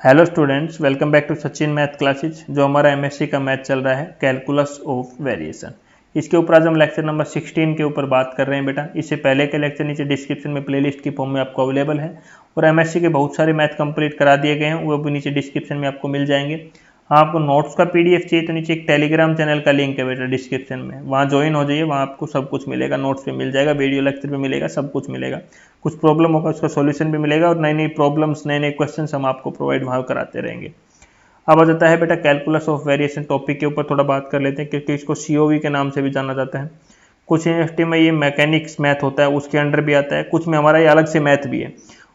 Hello students, welcome back to Sachin math classes. जो हमारा MSc का मैथ चल रहा है कैलकुलस ऑफ वेरिएशन, इसके ऊपर आज हम लेक्चर नंबर 16 के ऊपर बात कर रहे हैं बेटा। इससे पहले के लेक्चर नीचे डिस्क्रिप्शन में प्लेलिस्ट की फॉर्म में आपको अवेलेबल है और एमएससी के बहुत सारे मैथ कंप्लीट करा दिए गए हैं, वो भी नीचे डिस्क्रिप्शन में आपको मिल जाएंगे। हाँ, आपको नोट्स का पीडीएफ चाहिए तो नीचे एक टेलीग्राम चैनल का लिंक है बेटा डिस्क्रिप्शन में, वहाँ ज्वाइन हो जाइए। वहाँ आपको सब कुछ मिलेगा, नोट्स पे मिल जाएगा, वीडियो लेक्चर पे मिलेगा, सब कुछ मिलेगा। कुछ प्रॉब्लम होगा उसका सॉल्यूशन भी मिलेगा और नई नई प्रॉब्लम्स, नए नए क्वेश्चंस हम आपको प्रोवाइड वहाँ कराते रहेंगे। अब आ जाता है बेटा कैलकुलस ऑफ वेरिएशन टॉपिक के ऊपर थोड़ा बात कर लेते हैं, क्योंकि इसको सीओवी के नाम से भी जाना जाता है। कुछ यूनिवर्सिटी में ये मैकेनिक्स मैथ होता है, उसके अंडर भी आता है। कुछ में हमारा ये अलग से मैथ भी है,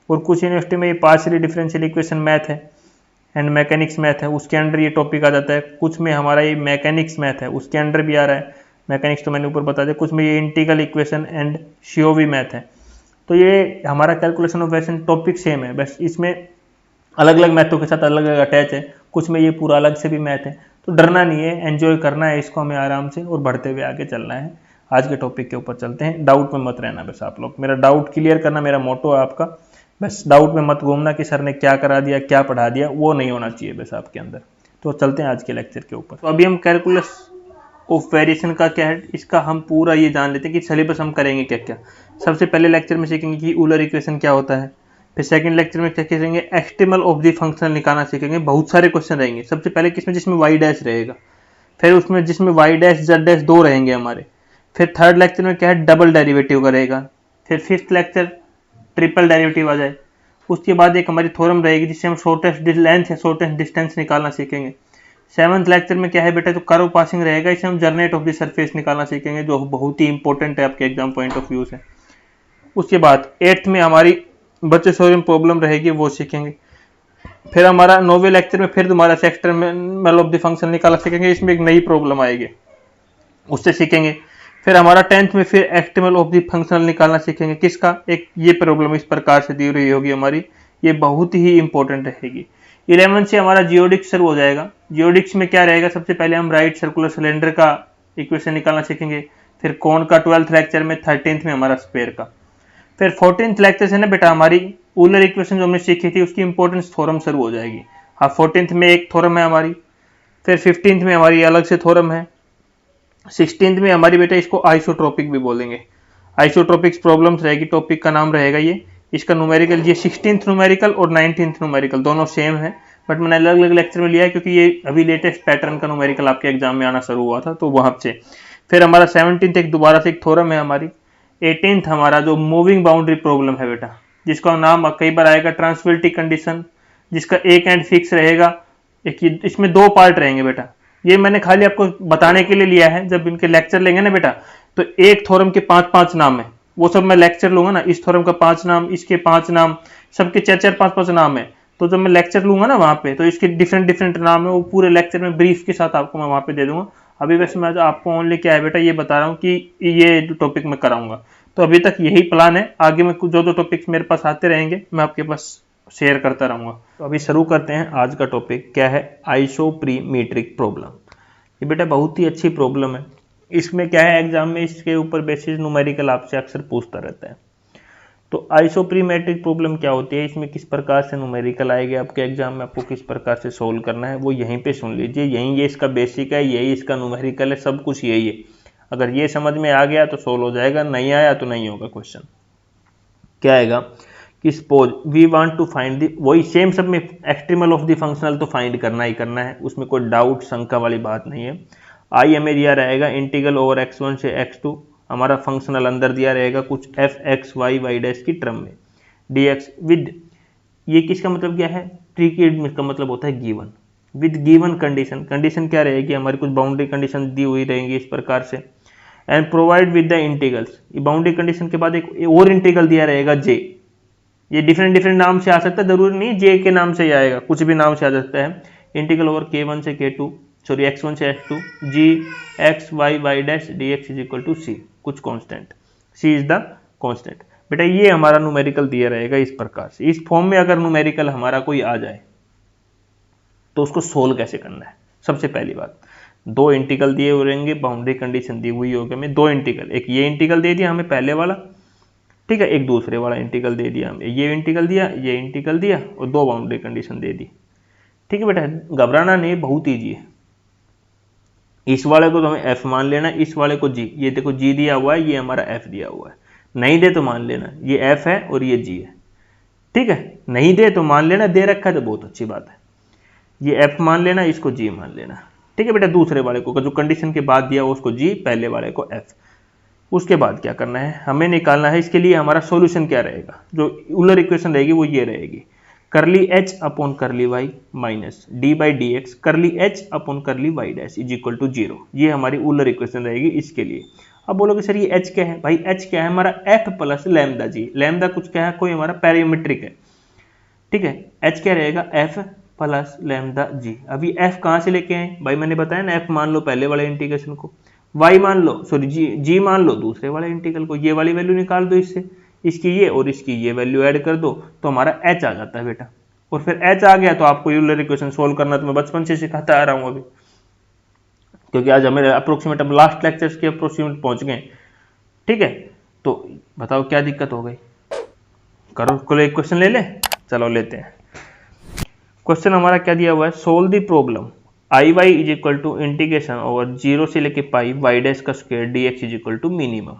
और कुछ यूनिवर्सिटी में ये पार्शियली डिफरेंशियल इक्वेशन मैथ है एंड मैकेनिक्स मैथ है, उसके अंडर ये टॉपिक आ जाता है। कुछ में हमारा ये मैकेनिक्स मैथ है, उसके अंडर भी आ रहा है। मैकेनिक्स तो मैंने ऊपर बता दिया। कुछ में ये integral equation and CoV math है। तो ये हमारा calculation of variation topic same है, बस इसमें अलग अलग मैथों के साथ अलग अलग अटैच है। कुछ में ये पूरा अलग से भी मैथ है, तो डरना नहीं है, एंजॉय करना है इसको हमें आराम से और बढ़ते हुए आगे चलना है। आज के टॉपिक के ऊपर चलते हैं। डाउट में मत रहना बस आप लोग, मेरा डाउट क्लियर करना मेरा मोटो है आपका। बस डाउट में मत घूमना कि सर ने क्या करा दिया, क्या पढ़ा दिया, वो नहीं होना चाहिए बस आपके अंदर। तो चलते हैं आज के लेक्चर के ऊपर। तो अभी हम कैलकुलस ऑफ वेरिएशन का क्या है, इसका हम पूरा ये जान लेते हैं कि सिलेबस हम करेंगे क्या क्या। सबसे पहले लेक्चर में सीखेंगे कि यूलर इक्वेशन क्या होता है। फिर सेकंड लेक्चर में क्या सीखेंगे, एक्सट्रीमल ऑफ द फंक्शनल निकालना सीखेंगे। बहुत सारे क्वेश्चन रहेंगे। सबसे पहले किसमें, जिसमें वाई डैश रहेगा, फिर उसमें जिसमें वाई डैश जेड डैश दो रहेंगे हमारे। फिर थर्ड लेक्चर में क्या है, डबल डेरिवेटिव का रहेगा। फिर फिफ्थ लेक्चर ट्रिपल डेरिवेटिव आ जाए। उसके बाद एक हमारी थ्योरम रहेगी जिससे हम शॉर्टेस्ट लेंथ या शॉर्टेस्ट डिस्टेंस निकालना सीखेंगे। सेवंथ लेक्चर में क्या है बेटा, तो कर्व पासिंग रहेगा, इसे हम जर्नेट ऑफ द सरफेस निकालना सीखेंगे, जो बहुत ही इंपॉर्टेंट है आपके एग्जाम पॉइंट ऑफ व्यू से। उसके बाद एट्थ में हमारी बच्चे सोल्विंग प्रॉब्लम रहेगी, वो सीखेंगे। फिर हमारा नौवे लेक्चर में फिर दोबारा से एक्सट्रीमल ऑफ द फंक्शन निकालना सीखेंगे, इसमें एक नई प्रॉब्लम आएगी, उससे सीखेंगे। फिर हमारा टेंथ में फिर एक्सट्रीमल ऑफ द फंक्शनल निकालना सीखेंगे। किसका, एक ये प्रॉब्लम इस प्रकार से दी रही होगी हमारी, ये बहुत ही इंपॉर्टेंट रहेगी। 11 से हमारा जियोडिक्स शुरू हो जाएगा। जियोडिक्स में क्या रहेगा, सबसे पहले हम राइट सर्कुलर सिलेंडर का इक्वेशन निकालना सीखेंगे। फिर कोन का 12th लेक्चर में, 13th में हमारा स्क्वायर का। फिर 14th लेक्चर से ना बेटा हमारी यूलर इक्वेशन जो हमने सीखी थी उसकी इंपॉर्टेंस थ्योरम शुरू हो जाएगी। हाँ, 14th में एक थ्योरम है हमारी। फिर 15th में हमारी अलग से थ्योरम है। 16th में हमारी बेटा इसको आइसोट्रोपिक भी बोलेंगे। आइसोट्रोपिक्स प्रॉब्लम्स रहेगी, टॉपिक का नाम रहेगा ये। इसका न्यूमेरिकल, ये 16th न्यूमेरिकल और 19th न्यूमेरिकल दोनों सेम है, बट मैंने अलग अलग लेक्चर में लिया है क्योंकि ये अभी लेटेस्ट पैटर्न का न्यूमेरिकल आपके एग्जाम में आना शुरू हुआ था, तो वहां से। फिर हमारा 17th एक दोबारा से एक थ्योरम है हमारी। 18th हमारा जो मूविंग बाउंड्री प्रॉब्लम है बेटा, जिसका नाम कई बार आएगा ट्रांसविलिटी कंडीशन, जिसका एक एंड फिक्स रहेगा। एक इसमें दो पार्ट रहेंगे बेटा, ये मैंने खाली आपको बताने के लिए लिया है। जब इनके लेक्चर लेंगे ना बेटा, तो एक थ्योरम के 5-5 नाम है, वो सब मैं लेक्चर लूंगा ना, इस थ्योरम का 5 नाम, इसके 5 नाम, सबके 4-4, 5-5 नाम है। तो जब मैं लेक्चर लूंगा ना वहां पे, तो इसके डिफरेंट डिफरेंट नाम है, वो पूरे लेक्चर में ब्रीफ के साथ आपको मैं वहां पे दे दूंगा। अभी वैसे मैं आपको ओनली क्या है बेटा, ये बता रहा हूँ कि ये टॉपिक मैं कराऊंगा। तो अभी तक यही प्लान है, आगे में जो जो टॉपिक्स मेरे पास आते रहेंगे मैं आपके पास शेयर करता रहूंगा। तो अभी शुरू करते हैं। आज का टॉपिक क्या है, आइसोप्रीमेट्रिक प्रॉब्लम। ये बेटा बहुत ही अच्छी प्रॉब्लम है। इसमें क्या है, एग्जाम में इसके ऊपर बेसिस न्यूमेरिकल आपसे अक्सर पूछता रहता है। तो आइसोप्रीमेट्रिक प्रॉब्लम क्या होती है, इसमें किस प्रकार से न्यूमेरिकल आएंगे आपके एग्जाम में, आपको किस प्रकार से सोल्व करना है, वो यहीं पे सुन लीजिए। यहीं ये इसका बेसिक है, यही इसका न्यूमेरिकल है, सब कुछ यही है। अगर ये समझ में आ गया तो सोल्व हो जाएगा, नहीं आया तो नहीं होगा। क्वेश्चन क्या आएगा कि suppose we want to find the, वही सेम सब में एक्सट्रीमल ऑफ द फंक्शनल तो फाइंड करना ही करना है, उसमें कोई डाउट शंका वाली बात नहीं है। आई हमें दिया रहेगा इंटीग्रल ओवर x1 से x2, हमारा फंक्शनल अंदर दिया रहेगा कुछ F X Y Y dash की टर्म में, dx विद, ये किसका मतलब क्या है, ट्री का मतलब होता है given, with given condition. Condition क्या रहेगी, हमारी कुछ बाउंड्री कंडीशन दी हुई रहेंगी इस प्रकार से, and provide with the integrals. ये बाउंड्री कंडीशन के बाद एक और इंटीग्रल दिया रहेगा j। ये डिफरेंट डिफरेंट नाम से आ सकता है, जरूरी नहीं j के नाम से ही आएगा, कुछ भी नाम से आ सकता है। इंटीग्रल ओवर k1 से k2, सॉरी x1 से x2, g x y y dash dx is equal to c, कुछ constant, c is the constant. बेटा ये हमारा न्यूमेरिकल दिया रहेगा इस प्रकार से। इस फॉर्म में अगर न्यूमेरिकल हमारा कोई आ जाए तो उसको सोल्व कैसे करना है। सबसे पहली बात, दो इंटीग्रल दिए हुए रहेंगे, बाउंड्री कंडीशन दी हुई होगी हमें, दो इंटीग्रल, एक ये इंटीग्रल दे दिया हमें पहले वाला, ठीक है, एक दूसरे वाला इंटीग्रल दे दिया हमें, ये इंटीग्रल दिया, ये इंटीग्रल दिया, और दो बाउंड्री कंडीशन दे दी। ठीक है बेटा, घबराना नहीं, बहुत ईजी है। इस वाले को तो हमें f मान लेना, इस वाले को g, ये देखो g दिया हुआ है, ये हमारा f दिया हुआ है, नहीं दे तो मान लेना ये f है और ये g है। ठीक है, नहीं दे तो मान लेना, दे रखा है तो बहुत अच्छी बात है, ये f मान लेना, इसको g मान लेना। ठीक है बेटा, दूसरे वाले को जो कंडीशन के बाद दिया उसको g, पहले वाले को f। उसके बाद क्या करना है, हमें निकालना है, इसके लिए हमारा सॉल्यूशन क्या रहेगा, जो यूलर इक्वेशन रहेगी वो ये रहेगी, curly h upon curly y minus D by D X curly h upon curly y dash is equal to 0। ये हमारी यूलर इक्वेशन रहेगी इसके लिए। अब बोलोगे सर ये h क्या है, भाई h क्या है हमारा f प्लस लैम्डा जी। लैम्डा कुछ क्या है, कोई हमारा पैरामीट्रिक है। ठीक है, h क्या रहेगा, f प्लस लैम्डा जी। अभी f कहाँ से लेके आए भाई, मैंने बताया ना, f मान लो पहले वाले इंटीग्रेशन को, y मान लो, सॉरी g मान लो दूसरे वाले इंटीग्रल को, ये वाली वैल्यू निकाल दो इससे, इसकी ये और इसकी ये वैल्यू ऐड कर दो तो हमारा h आ जाता है बेटा। और फिर h आ गया तो आपको यूलर इक्वेशन सोल्व करना तो मैं बचपन से सिखाता आ रहा हूं अभी, क्योंकि आज हमें अप्रोक्सीमेट, अब लास्ट लेक्चर्स के अप्रोक्सीमेट पहुंच गए। ठीक है, तो बताओ क्या दिक्कत हो गई, करो कोई इक्वेशन ले ले, चलो लेते हैं। क्वेश्चन हमारा क्या दिया हुआ है, solve the problem I Y is equal to integration over 0 से लेके पाई वाई डैश का square D X is equal to minimum,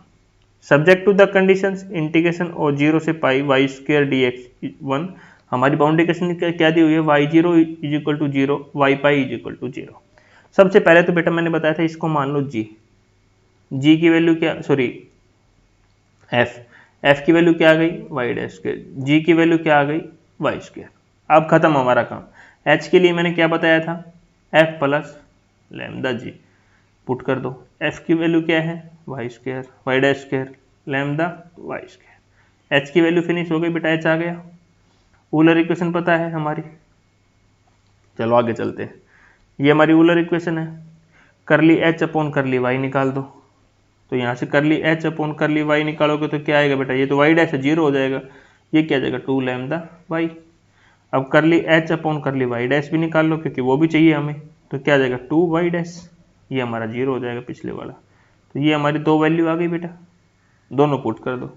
subject to the conditions integration और 0 से pi Y square D X 1। हमारी बाउंड्री कंडीशन क्या दी हुई है, Y 0 is equal to 0, Y pi is equal to 0। सबसे पहले तो बेटा मैंने बताया था इसको मान लो जी, जी की वैल्यू क्या, सॉरी एफ, एफ की वैल्यू क्या आ गई, वाई डैश स्क्वायर, जी की वैल्यू क्या आ गई, वाई स्क्वायर। अब खत्म हमारा काम। एच के लिए मैंने क्या बताया था, F plus lambda G, put कर दो, एफ की वैल्यू क्या है, Y square, Y dash square, lambda Y square. H की वैल्यू फिनिश हो गई बेटा, एच आ गया। यूलर इक्वेशन पता है हमारी, चलो आगे चलते हैं। ये हमारी यूलर इक्वेशन है, करली एच अपॉन करली वाई निकाल दो, तो यहाँ से करली एच अपॉन करली वाई निकालोगे तो क्या आएगा बेटा, ये तो वाई डैश है, 0 हो जाएगा, ये क्या आ जाएगा 2 लैम्डा वाई। अब curly H upon curly Y dash भी निकाल लो क्योंकि वो भी चाहिए हमें, तो क्या आ जाएगा 2 वाई डैश, ये हमारा 0 हो जाएगा पिछले वाला। तो ये हमारी दो वैल्यू आ गई बेटा, दोनों पुट कर दो,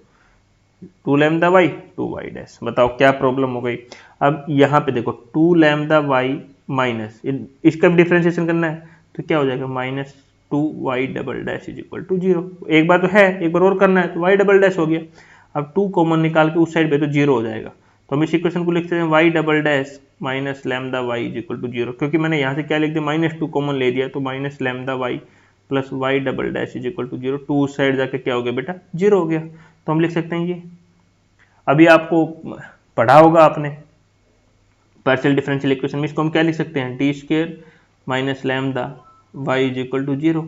2 लैम्डा वाई 2 वाई डैश। बताओ क्या प्रॉब्लम हो गई। अब यहाँ पे देखो 2 लैम्डा वाई माइनस, इसका डिफ्रेंशिएशन करना है तो क्या हो जाएगा, minus 2 Y double dash is equal to 0। एक बार तो है, एक बार और करना है तो वाई डबल डैश हो गया। अब 2 कॉमन निकाल के उस साइड पे तो 0 हो जाएगा, तो हम इस इक्वेशन को लिख सकते हैं Y double dash minus lambda Y is equal to 0, क्योंकि मैंने यहाँ से क्या लिख दिया, -2 कॉमन ले दिया, तो minus lambda Y plus Y double dash is equal to 0। 2 उस साइड जाके क्या हो गया बेटा, 0 हो गया। तो हम लिख सकते हैं ये, अभी आपको पढ़ा होगा आपने पार्शियल डिफरेंशियल इक्वेशन में, इसको हम क्या लिख सकते हैं, D square minus lambda Y is equal to 0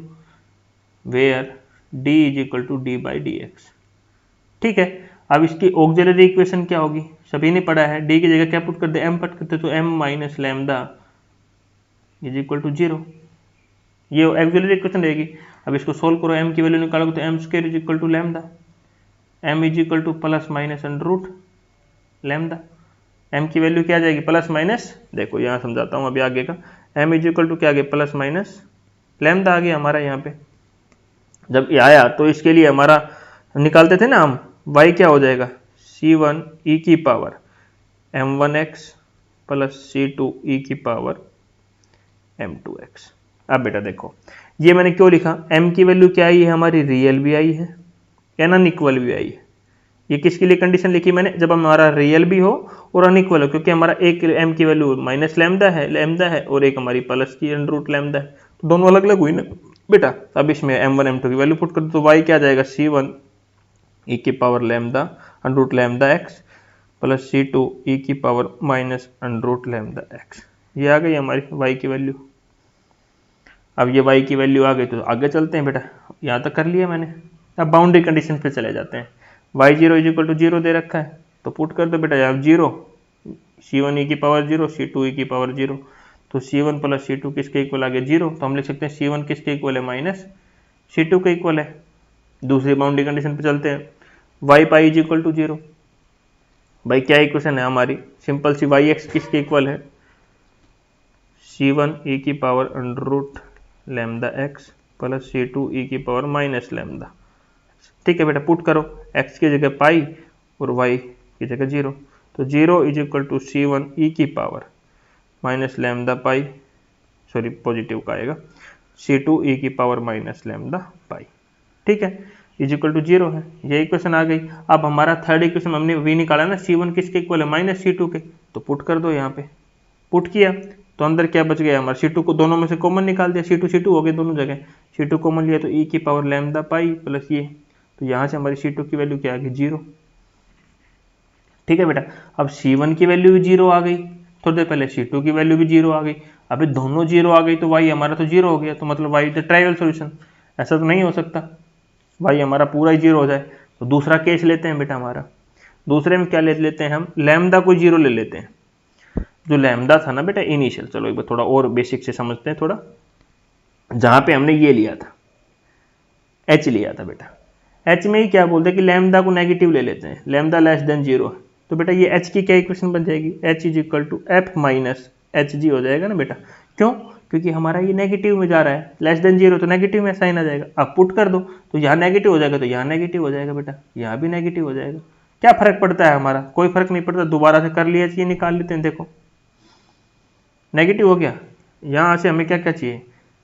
where D is equal to D by D X. ठीक है, अब इसकी ऑक्सिलरी इक्वेशन क्या होगी, सभी ने पढ़ा है, डी की जगह क्या पुट कर दे, एम पुट करते, तो M minus lambda is equal to 0, ये ऑक्सिलरी इक्वेशन रहेगी। अब इसको सोल्व करो, एम की वैल्यू निकालोगे तो M square is equal to lambda, M is equal to plus minus under root lambda. M की वैल्यू क्या आ जाएगी, प्लस माइनस, देखो यहाँ समझाता हूँ अभी आगे का, एम इज इक्वल टू क्या आ गया, प्लस माइनस लैम्डा आ गया हमारा यहाँ पे। जब ये आया तो इसके लिए हमारा निकालते थे ना हम, y क्या हो जाएगा, c1 e की power m1x plus c2 e की पावर m2x। अब बेटा देखो ये मैंने क्यों लिखा, m की वैल्यू क्या आई है हमारी, रियल भी आई है या अनइक्वल भी आई है। ये किसके लिए कंडीशन लिखी मैंने, जब हमारा रियल भी हो और अनइक्वल हो, क्योंकि हमारा एक m की वैल्यू माइनस लैम्डा है और एक हमारी प्लस की अंडर रूट लैम्डा है, तो दोनों अलग अलग हुई ना बेटा। अब इसमें m1 m2 की वैल्यू पुट कर दो, तो y क्या आ जाएगा, c1 e की power lambda under root lambda X plus c2 e की power minus under root lambda X. ये आ गई हमारी y की वैल्यू। अब ये y की वैल्यू आ गई तो आगे चलते हैं बेटा, यहाँ तक कर लिया मैंने। अब बाउंड्री कंडीशन पे चले जाते हैं, y0 इज इक्वल टू 0 दे रखा है तो पुट कर दो बेटा, यहाँ 0, c1 e की पावर 0 c2 e की पावर 0, तो c1 प्लस c2 किसके इक्वल आ गया, 0। तो हम लिख सकते हैं c1 किसके इक्वल है, माइनस c2 के इक्वल है। दूसरी बाउंड्री कंडीशन पे चलते हैं, Y pi is equal to 0। भाई क्या इक्वेशन है हमारी, सिंपल सी, वाई एक्स किसके इक्वल है, c1 e की power under root lambda X plus c2 e की पावर माइनस लैम्डा। ठीक है बेटा, पुट करो, x की जगह पाई और y की जगह 0, तो 0 is equal to c1 e की power minus lambda pi, sorry positive का आएगा, C2 e की पावर माइनस लैम्डा पाई, ठीक है, इज इक्वल टू 0 है। ये इक्वेशन आ गई। अब हमारा थर्ड इक्वेशन हमने वी निकाला ना, C1 किसके इक्वल है, माइनस C2 के, तो पुट कर दो यहाँ पे, पुट किया तो अंदर क्या बच गया हमारा, C2 को दोनों में से कॉमन निकाल दिया, C2 हो गए दोनों जगह, C2 कॉमन लिया तो e की पावर लैम्डा पाई प्लस ये, तो यहाँ से हमारी C2 की वैल्यू क्या आ गई, 0, ठीक है बेटा। अब C1 की वैल्यू भी 0 आ गई, थोड़ी देर पहले C2 की वैल्यू भी 0 आ गई, अभी दोनों 0 आ गई तो y हमारा तो 0 हो गया, तो मतलब y इज ट्राइवल सॉल्यूशन, ऐसा तो नहीं हो सकता y हमारा पूरा ही 0 हो जाए। तो दूसरा केस लेते हैं बेटा हमारा, दूसरे में क्या ले लेते हैं हम, लैम्डा को 0 ले लेते हैं, जो लैम्डा था ना बेटा इनिशियल, चलो एक बार थोड़ा और बेसिक से समझते हैं थोड़ा, जहां पे हमने ये लिया था h लिया था बेटा, h में ही क्या बोलते हैं कि लैम्डा को नेगेटिव ले लेते हैं, लैम्डा लेस देन 0, तो बेटा ये h की क्या इक्वेशन बन जाएगी, h is equal to F minus H G हो जाएगा ना बेटा, क्यों, क्योंकि हमारा ये नेगेटिव में जा रहा है, लेस देन 0 तो नेगेटिव में साइन आ जाएगा, अब पुट कर दो तो यहाँ नेगेटिव हो जाएगा, तो यहाँ नेगेटिव हो जाएगा बेटा, यहाँ भी नेगेटिव हो जाएगा, क्या फर्क पड़ता है हमारा, कोई फर्क नहीं पड़ता, दोबारा से कर लिया चाहिए, निकाल लेते हैं, देखो नेगेटिव हो गया, यहाँ से हमें क्या क्या चाहिए,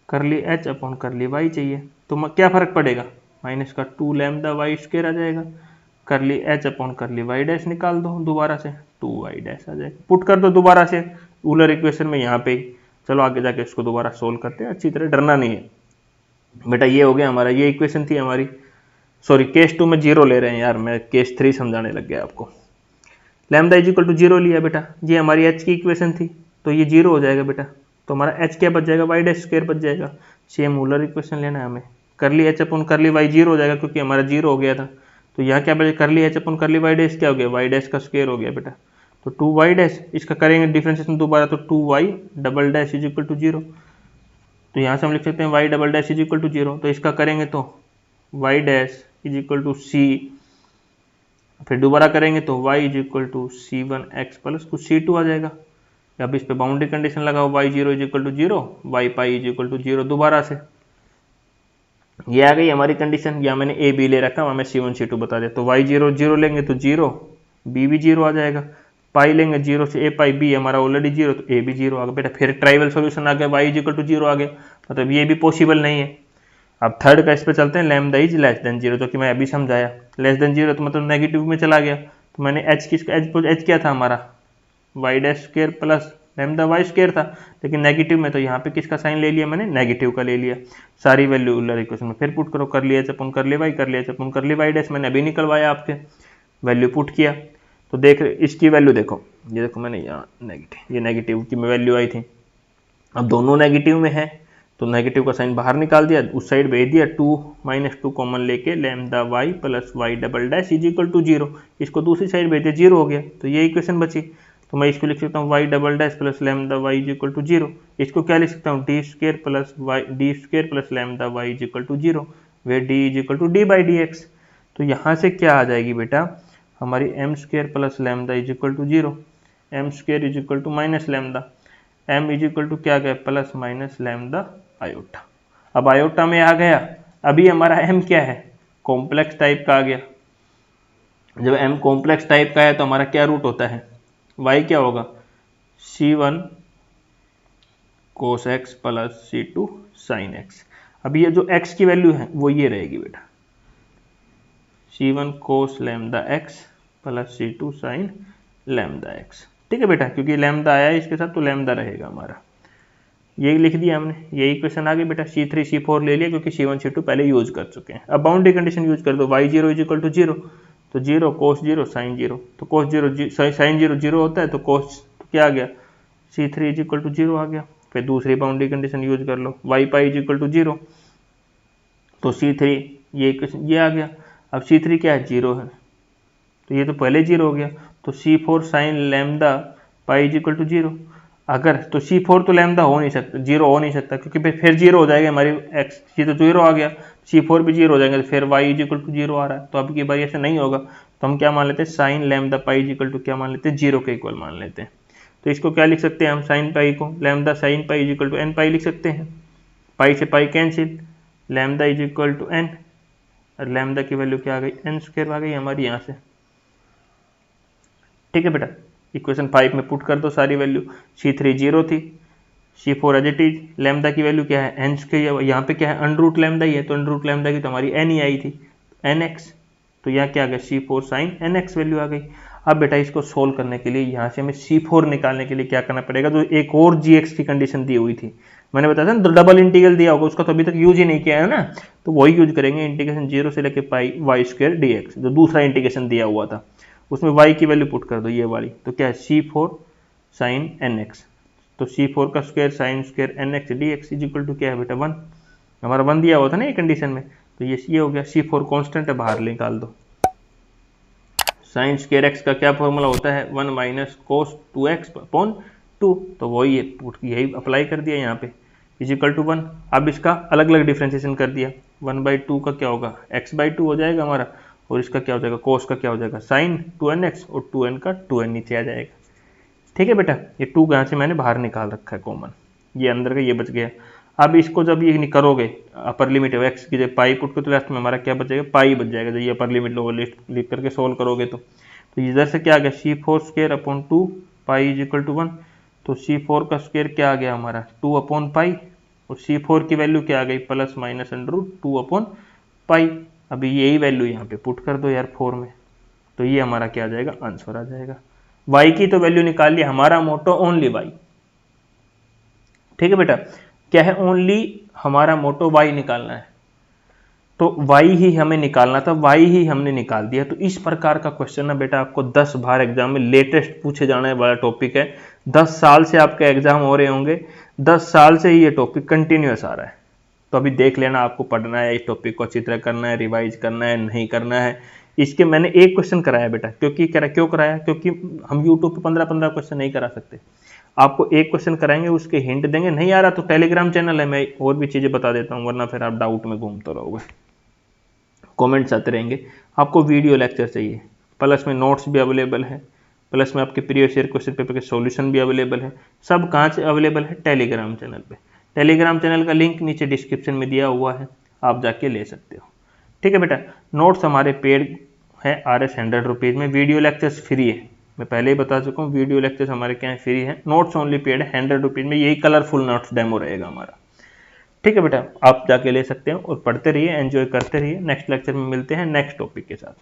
कर ली एच अपॉन कर ली वाई चाहिए, तो क्या फर्क पड़ेगा, माइनस का 2 लैम्डा वाई स्क्वायर आ जाएगा, कर ली एच अपॉन कर ली वाई डैश निकाल दो दोबारा से, 2 वाई डैश आ जाएगा, पुट कर दो दोबारा से यूलर इक्वेशन में यहाँ पे। चलो आगे जाके इसको दोबारा सोल्व करते हैं, अच्छी तरह डरना नहीं है बेटा। ये हो गया हमारा, ये इक्वेशन थी हमारी, सॉरी केस 2 में 0 ले रहे हैं यार, मैं केस 3 समझाने लग गया आपको। लैम्डा इज इक्वल टू 0 लिया बेटा, ये हमारी एच की इक्वेशन थी, तो ये 0 हो जाएगा बेटा, तो हमारा एच क्या बच जाएगा, वाई डैश स्क्वायर बच जाएगा, सेम यूलर इक्वेशन लेना है हमें, कर ली एच अपन कर ली वाई 0 हो जाएगा क्योंकि हमारा 0 हो गया था, तो यहाँ क्या बचे, कर ली एच अपन कर ली वाई डैश क्या हो गया, वाई डैश का स्क्वायर हो गया बेटा, तो 2 वाई डैश, इसका करेंगे डिफ्रेंशिएशन दोबारा, तो 2 Y double dash is equal to 0, तो यहाँ से हम लिख सकते हैं Y double dash is equal to 0, तो इसका करेंगे तो y dash is equal to c, फिर दोबारा करेंगे तो y is equal to c one x plus कुछ C2 आ जाएगा, अब इस पे बाउंड्री कंडीशन लगाओ, y zero is equal to 0, Y pi is equal to 0, दोबारा से ये आ गई हमारी कंडीशन, या मैंने a b ले रखा हमें C1 C2 बता दिया, तो y जीरो 0 लेंगे तो 0, b भी 0 आ जाएगा, पाई लेंगे 0 से a पाई b हमारा ऑलरेडी 0, तो a भी 0 आ गया बेटा, फिर ट्राइवल सॉल्यूशन आ गया, y इज इक्वल टू 0 आ गया, मतलब ये भी पॉसिबल नहीं है। अब थर्ड का इस पे चलते हैं, लैम्डा इज लेस देन 0, जो कि मैं अभी समझाया, लेस देन 0 तो मतलब नेगेटिव में चला गया, तो मैंने एच क्या था हमारा, Y dash square plus lambda Y square था, लेकिन नेगेटिव में तो यहाँ पे किसका साइन ले लिया मैंने, नेगेटिव का ले लिया, सारी वैल्यू यूलर इक्वेशन में फिर पुट करो, कर लिया एच अपन कर लिया वाई, कर लिया एच अपन कर लिया वाई डैश, मैंने अभी निकलवाया आपके, वैल्यू पुट किया, तो देख इसकी वैल्यू देखो, ये देखो मैंने यहाँ नेगेटिव, ये नेगेटिव की वैल्यू आई थी, अब दोनों नेगेटिव में है तो नेगेटिव का साइन बाहर निकाल दिया, उस साइड भेज दिया, 2 माइनस 2 कॉमन लेके lambda Y plus Y double dash is equal to 0, इसको दूसरी साइड भेज दिया, 0 हो गया, तो ये इक्वेशन बची, तो मैं इसको लिख सकता हूँ Y double dash plus lambda Y is equal to 0, इसको क्या लिख सकता हूँ, D square plus Y D square plus lambda Y is equal to 0, where D is equal to D by D X, तो यहाँ से क्या आ जाएगी बेटा हमारी M square plus lambda is equal to 0, M square is equal to minus lambda, M is equal to क्या गया, प्लस माइनस लैम्डा आयोटा। अब आयोटा में आ गया, अभी हमारा m क्या है, कॉम्प्लेक्स टाइप का आ गया, जब m कॉम्प्लेक्स टाइप का है तो हमारा क्या रूट होता है, y क्या होगा, c1 cos x plus c2 sin x, अब ये जो x की वैल्यू है वो ये रहेगी बेटा, c1 cos lambda x plus c2 sin lambda x, ठीक है बेटा, क्योंकि लैम्डा आया है इसके साथ तो लैम्डा रहेगा हमारा, ये लिख दिया हमने, ये इक्वेशन आ गई बेटा, C3 C4 ले लिया क्योंकि C1 C2 पहले यूज कर चुके हैं। अब बाउंड्री कंडीशन यूज कर दो, y zero is equal to 0, तो 0 cos 0 sin 0, तो cos 0 sin 0 0 होता है, तो cos तो क्या आ गया, C3 इज इक्वल टू 0 आ गया, फिर दूसरी बाउंड्री कंडीशन यूज कर लो, y pi is equal to 0, तो C3 ये इक्वेशन ये आ गया, अब C3 क्या है, 0 है, तो ये तो पहले 0 हो गया, तो C4 sin lambda pi is equal to 0, अगर तो C4 तो लैम्डा हो नहीं सकता, 0 हो नहीं सकता, क्योंकि फिर 0 हो जाएगा हमारी x, ये तो 0 आ गया, C4 भी 0 हो जाएगा, तो फिर y इज इक्वल टू 0 आ रहा है, तो अब की बार ऐसे नहीं होगा, तो हम क्या मान लेते हैं, sine lambda pi is equal to क्या मान लेते हैं, 0 के इक्वल मान लेते हैं, तो इसको क्या लिख सकते हैं हम, साइन पाई को lambda sine pi is equal to n pi लिख सकते हैं, पाई से pi cancel, lambda is equal to n, और लैम्डा की वैल्यू क्या आ गई, एन स्क्वायर आ गई हमारी यहाँ से, ठीक है बेटा। इक्वेशन 5 में पुट कर दो सारी वैल्यू। C3 0 थी, C4 as it is, lambda की वैल्यू क्या है एन स्क्वायर, यहाँ पे क्या है अंडर रूट लैम्डा ही है, तो अंडर रूट लैम्डा की तो हमारी एन ही आई थी nx, तो यहाँ क्या आ गया C4 साइन nx वैल्यू आ गई। अब बेटा इसको सोल्व करने के लिए यहाँ से हमें C4 निकालने के लिए क्या करना पड़ेगा, जो एक और gx की कंडीशन दी हुई थी, मैंने बताया था ना डबल इंटीग्रल दिया होगा, उसका तो अभी तक यूज ही नहीं किया है ना, तो वही यूज करेंगे, इंटीग्रेशन 0 से लेके पाई वाई स्क्वायर dx, जो दूसरा इंटीग्रेशन दिया हुआ था उसमें y की वैल्यू पुट कर दो ये वाली, तो क्या है C4 साइन nx, तो C4 का square sine square nx dx is equal to क्या है बेटा 1, हमारा 1 दिया हुआ था ना ये कंडीशन में, तो ये हो गया। C4 कांस्टेंट है, बाहर निकाल दो। साइन स्क्वायर x का क्या फॉर्मूला होता है 1 माइनस कोस 2x अपॉन 2, तो वही यही अप्लाई कर दिया यहाँ पे, इज इक्वल टू 1। अब इसका अलग अलग डिफ्रेंसिएशन कर दिया, 1/2 का क्या होगा x/2 हो जाएगा हमारा, और इसका क्या हो जाएगा कोस का क्या हो जाएगा साइन 2nx, और 2n का 2n नीचे आ जाएगा। ठीक है बेटा, ये 2 यहाँ से मैंने बाहर निकाल रखा है कॉमन, ये अंदर का ये बच गया। अब इसको जब ये करोगे अपर लिमिट x की जब पाई पुट कर, तो लास्ट में हमारा क्या बचेगा पाई बच जाएगा, जब ये अपर लिमिट लोअर लिख करके सोल्व करोगे तो इधर से क्या आ गया C4 स्क्वायर अपॉन 2 पाई इज इक्वल टू 1, तो C4 का स्क्वायर क्या आ गया हमारा 2 अपॉन पाई, और C4 की वैल्यू क्या आ गई plus minus under root 2 upon pi. अभी यही वैल्यू यहाँ पे पुट कर दो यार 4 में, तो ये हमारा क्या आ जाएगा आंसर आ जाएगा। y की तो वैल्यू निकाल ली, हमारा मोटो ओनली y। ठीक है बेटा, क्या है ओनली हमारा मोटो y निकालना है, तो y ही हमें निकालना था, y ही हमने निकाल दिया। तो इस प्रकार का क्वेश्चन ना बेटा आपको 10 बार एग्जाम में लेटेस्ट पूछे जाने वाला टॉपिक है, 10 साल से आपके एग्जाम हो रहे होंगे, 10 साल से ही ये टॉपिक कंटिन्यूअस आ रहा है। तो अभी देख लेना, आपको पढ़ना है इस टॉपिक को अच्छी तरह करना है, रिवाइज करना है नहीं करना है। इसके मैंने एक क्वेश्चन कराया बेटा, क्यों कराया, क्योंकि हम यूट्यूब पे 15-15 क्वेश्चन नहीं करा सकते, आपको एक क्वेश्चन कराएंगे उसके हिंट देंगे, नहीं आ रहा तो टेलीग्राम चैनल है, मैं और भी चीजें बता देता हूँ, वरना फिर आप डाउट में घूमते रहोगे, कमेंट्स आते रहेंगे। आपको वीडियो लेक्चर चाहिए, प्लस में नोट्स भी अवेलेबल है, प्लस में आपके प्रीवियस ईयर क्वेश्चन पेपर के सॉल्यूशन भी अवेलेबल है। सब कहाँ से अवेलेबल है, टेलीग्राम चैनल पे। टेलीग्राम चैनल का लिंक नीचे डिस्क्रिप्शन में दिया हुआ है, आप जाके ले सकते हो। ठीक है बेटा, नोट्स हमारे पेड है RS 100 रुपीज़ में, वीडियो लेक्चर्स फ्री है, मैं पहले ही बता चुका हूँ, वीडियो लेक्चर्स हमारे क्या है फ्री है, नोट्स ओनली पेड है 100 रुपीज़ में, यही कलरफुल नोट्स डेमो रहेगा हमारा। ठीक है बेटा, आप जाके ले सकते हैं और पढ़ते रहिए, एंजॉय करते रहिए। नेक्स्ट लेक्चर में मिलते हैं नेक्स्ट टॉपिक के साथ।